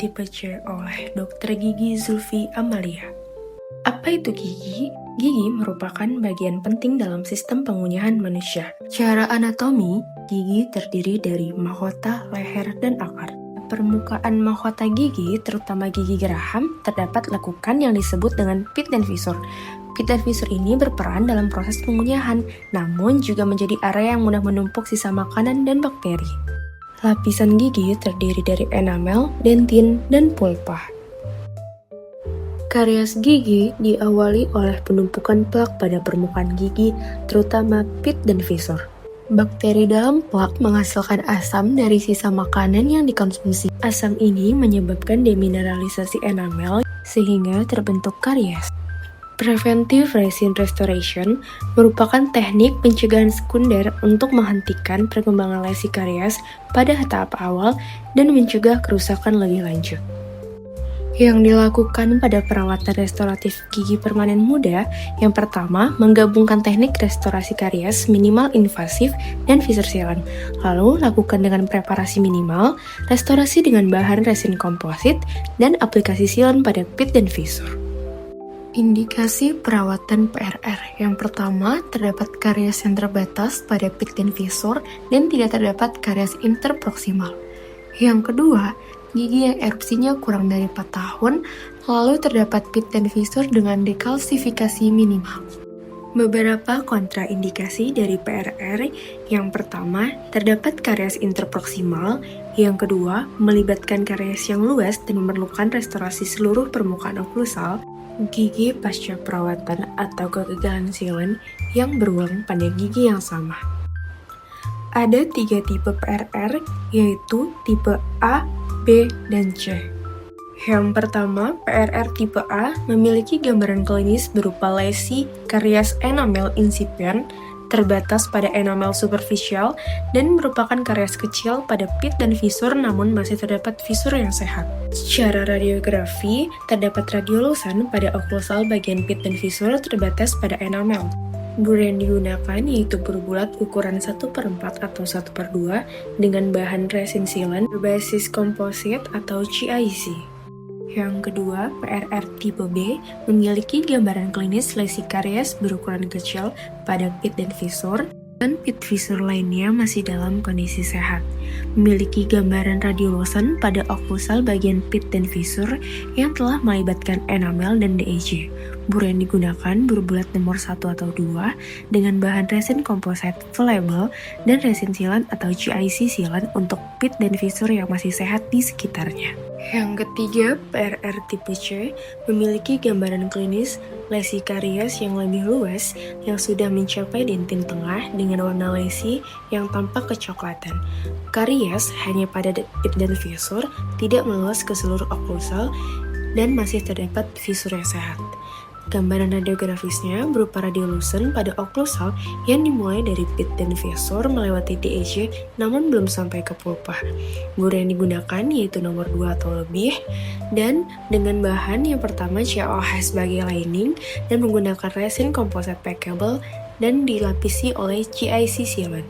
tipe C oleh Dr. Gigi Zulfi Amalia. Apa itu gigi? Gigi merupakan bagian penting dalam sistem pengunyahan manusia. Secara anatomi, gigi terdiri dari mahkota, leher, dan akar. Permukaan mahkota gigi, terutama gigi geraham, terdapat lekukan yang disebut dengan pit dan visur. Pit dan visur ini berperan dalam proses pengunyahan, namun juga menjadi area yang mudah menumpuk sisa makanan dan bakteri. Lapisan gigi terdiri dari enamel, dentin, dan pulpa. Karies gigi diawali oleh penumpukan plak pada permukaan gigi, terutama pit dan visur. Bakteri dalam plak menghasilkan asam dari sisa makanan yang dikonsumsi. Asam ini menyebabkan demineralisasi enamel sehingga terbentuk karies. Preventive resin restoration merupakan teknik pencegahan sekunder untuk menghentikan perkembangan lesi karies pada tahap awal dan mencegah kerusakan lebih lanjut. Yang dilakukan pada perawatan restoratif gigi permanen muda, yang pertama menggabungkan teknik restorasi karies minimal invasif dan visur sealant. Lalu lakukan dengan preparasi minimal, restorasi dengan bahan resin komposit, dan aplikasi sealant pada pit dan visur. Indikasi perawatan PRR. Yang pertama, terdapat karies yang terbatas pada pit dan visur dan tidak terdapat karies interproksimal. Yang kedua, gigi yang erupsinya kurang dari 4 tahun, lalu terdapat pit dan visur dengan dekalsifikasi minimal. Beberapa kontraindikasi dari PRR. Yang pertama, terdapat karies interproksimal. Yang kedua, melibatkan karies yang luas dan memerlukan restorasi seluruh permukaan oklusal. Gigi pasca perawatan atau kegagalan sealant yang berulang pada gigi yang sama. Ada 3 tipe PRR, yaitu tipe A, B, dan C. Yang pertama, PRR tipe A memiliki gambaran klinis berupa lesi karies enamel insipient, terbatas pada enamel superficial, dan merupakan karies kecil pada pit dan visur namun masih terdapat visur yang sehat. Secara radiografi, terdapat radiolusan pada oklusal bagian pit dan visur terbatas pada enamel. Bur yang digunakan yaitu bur bulat ukuran 1/4 atau 1/2 dengan bahan resin sealant berbasis komposit atau GIC. Yang kedua, PRR tipe B memiliki gambaran klinis lesi karies berukuran kecil pada pit dan visur, dan pit visur lainnya masih dalam kondisi sehat. Memiliki gambaran radiolusan pada oklusal bagian pit dan visur yang telah melibatkan enamel dan DEG. Bur yang digunakan bur bulat nomor 1 atau 2 dengan bahan resin komposit flable dan resin sealant atau GIC sealant untuk pit dan visur yang masih sehat di sekitarnya. Yang ketiga, PRR tipe C memiliki gambaran klinis lesi karies yang lebih luas yang sudah mencapai dentin tengah dengan warna lesi yang tampak kecoklatan. Karies hanya pada pit dan visur, tidak meluas ke seluruh oklusal, dan masih terdapat visur yang sehat. Gambaran radiografisnya berupa radiolusen pada oklusal yang dimulai dari pit dan visur melewati DEG namun belum sampai ke pulpa. Bur yang digunakan yaitu nomor 2 atau lebih, dan dengan bahan yang pertama COH sebagai lining dan menggunakan resin komposit packable dan dilapisi oleh GIC sealant.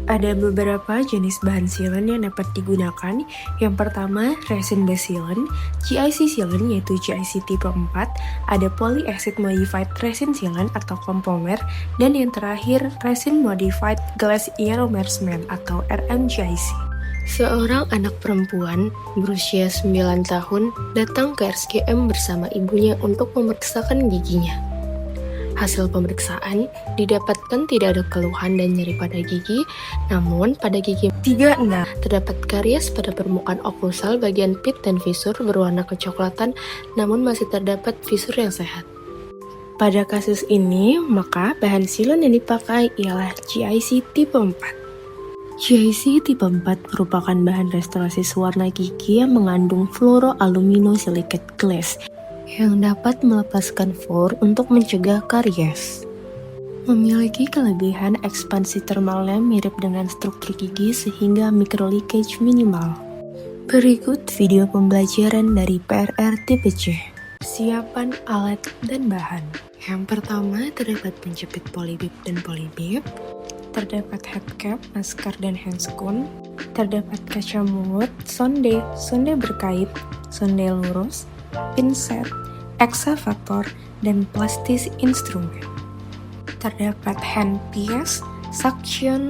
Ada beberapa jenis bahan sealant yang dapat digunakan. Yang pertama, resin base sealant, GIC sealant yaitu GIC tipe 4, ada polyacid modified resin sealant atau compomer, dan yang terakhir, resin modified glass ionomer cement atau RMGIC. Seorang anak perempuan berusia 9 tahun datang ke RSGM bersama ibunya untuk memeriksakan giginya. Hasil pemeriksaan didapatkan tidak ada keluhan dan nyeri pada gigi, namun pada gigi 36 terdapat karies pada permukaan oklusal bagian pit dan visur berwarna kecoklatan, namun masih terdapat visur yang sehat. Pada kasus ini, maka bahan sealant yang dipakai ialah GIC tipe 4. GIC tipe 4 merupakan bahan restorasi sewarna gigi yang mengandung fluoroaluminosilicate glass yang dapat melepaskan fluor untuk mencegah karies. Memiliki kelebihan ekspansi termalnya mirip dengan struktur gigi sehingga micro leakage minimal. Berikut video pembelajaran dari PRR tipe C. Persiapan alat dan bahan. Yang pertama terdapat penjepit polybib dan polybib, terdapat headcap, masker dan handscoon, terdapat kaca mulut, sonde berkait, sonde lurus, pinset, eksavator, dan plastis instrumen. Terdapat handpiece, suction,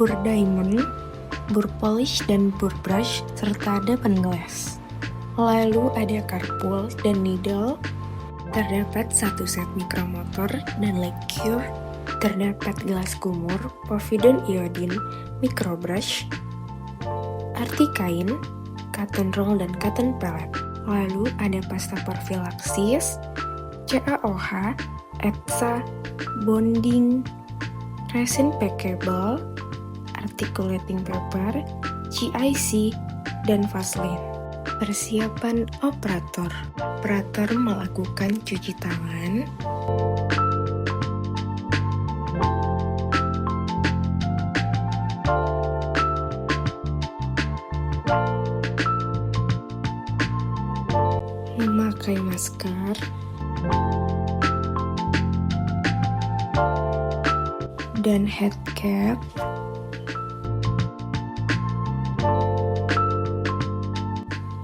bur diamond, bur polish dan bur brush, serta depan gelas. Lalu ada carpool dan needle, terdapat satu set mikromotor dan liqueur, terdapat gelas kumur, povidone iodine, microbrush, arti kain, cotton roll dan cotton pellet. Lalu ada pasta profilaksis, CaOH, ETSA, bonding, resin packable, articulating paper, GIC, dan Vaseline. Persiapan operator. Operator melakukan cuci tangan, memakai masker, dan headcap,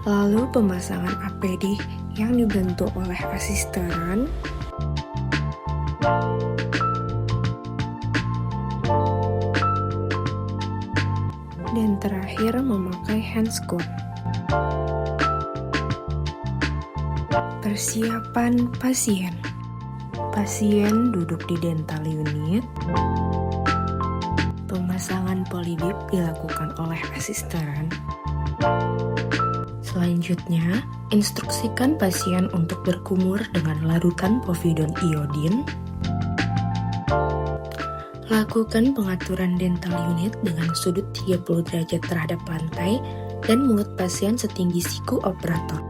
lalu pemasangan APD yang dibantu oleh asisten, dan terakhir memakai handscoon. Persiapan pasien. Pasien duduk di dental unit. Pemasangan polybib dilakukan oleh asisten. Selanjutnya, instruksikan pasien untuk berkumur dengan larutan povidone iodine. Lakukan pengaturan dental unit dengan sudut 30 derajat terhadap lantai dan mulut pasien setinggi siku operator.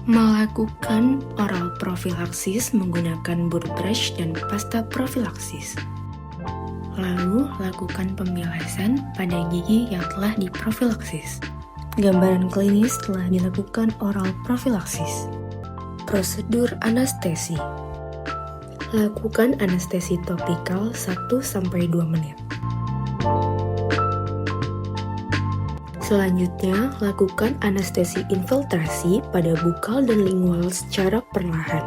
Melakukan oral profilaksis menggunakan bur brush dan pasta profilaksis. Lalu, lakukan pembilasan pada gigi yang telah diprofilaksis. Gambaran klinis telah dilakukan oral profilaksis. Prosedur anestesi. Lakukan anestesi topikal 1-2 menit. Selanjutnya, lakukan anestesi infiltrasi pada bukal dan lingual secara perlahan.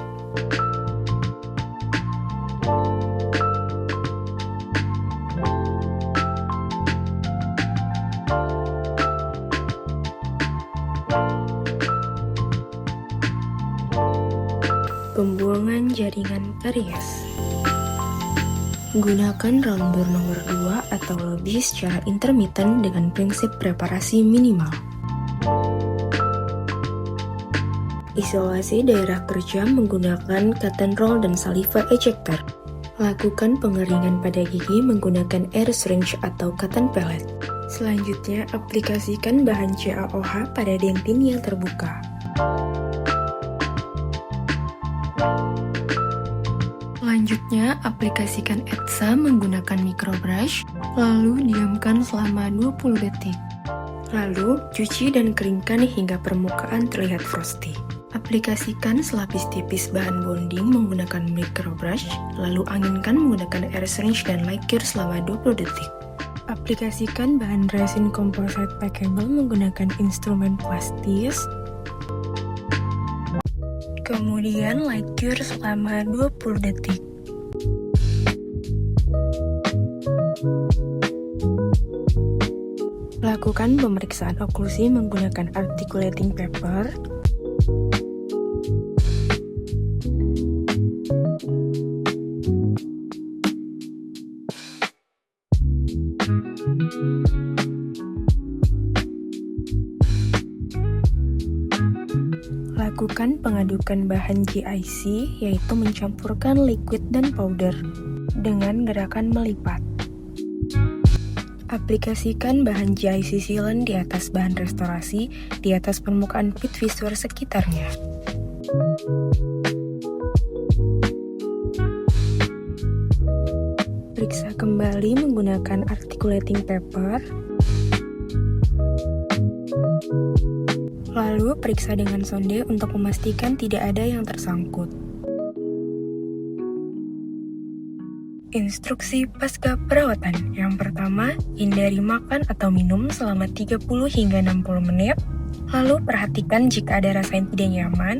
Pembuangan jaringan karies. Gunakan round bor nomor 2 atau lebih secara intermiten dengan prinsip preparasi minimal. Isolasi daerah kerja menggunakan cotton roll dan saliva ejector. Lakukan pengeringan pada gigi menggunakan air syringe atau cotton pellet. Selanjutnya, aplikasikan bahan CaOH pada dentin yang terbuka. Selanjutnya, aplikasikan ETSA menggunakan microbrush, lalu diamkan selama 20 detik. Lalu, cuci dan keringkan hingga permukaan terlihat frosty. Aplikasikan selapis tipis bahan bonding menggunakan microbrush, lalu anginkan menggunakan air syringe dan liqueur selama 20 detik. Aplikasikan bahan resin composite packable menggunakan instrumen plastis, kemudian liqueur selama 20 detik. Lakukan pemeriksaan oklusi menggunakan articulating paper. Lakukan pengadukan bahan GIC, yaitu mencampurkan liquid dan powder dengan gerakan melipat. Aplikasikan bahan GIC sealant di atas bahan restorasi di atas permukaan pit fissure sekitarnya. Periksa kembali menggunakan articulating paper. Lalu periksa dengan sonde untuk memastikan tidak ada yang tersangkut. Instruksi pasca perawatan. Yang pertama, hindari makan atau minum selama 30 hingga 60 menit. Lalu perhatikan jika ada rasa yang tidak nyaman.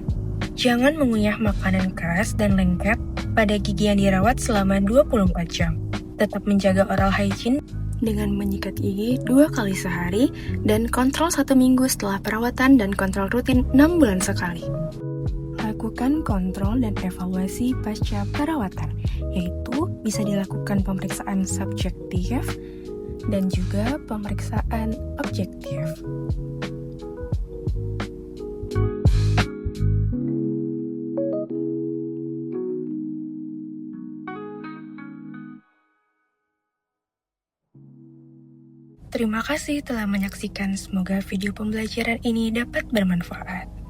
Jangan mengunyah makanan keras dan lengket pada gigi yang dirawat selama 24 jam. Tetap menjaga oral hygiene dengan menyikat gigi 2 kali sehari dan kontrol 1 minggu setelah perawatan dan kontrol rutin 6 bulan sekali. Lakukan kontrol dan evaluasi pasca perawatan, yaitu bisa dilakukan pemeriksaan subjektif dan juga pemeriksaan objektif. Terima kasih telah menyaksikan. Semoga video pembelajaran ini dapat bermanfaat.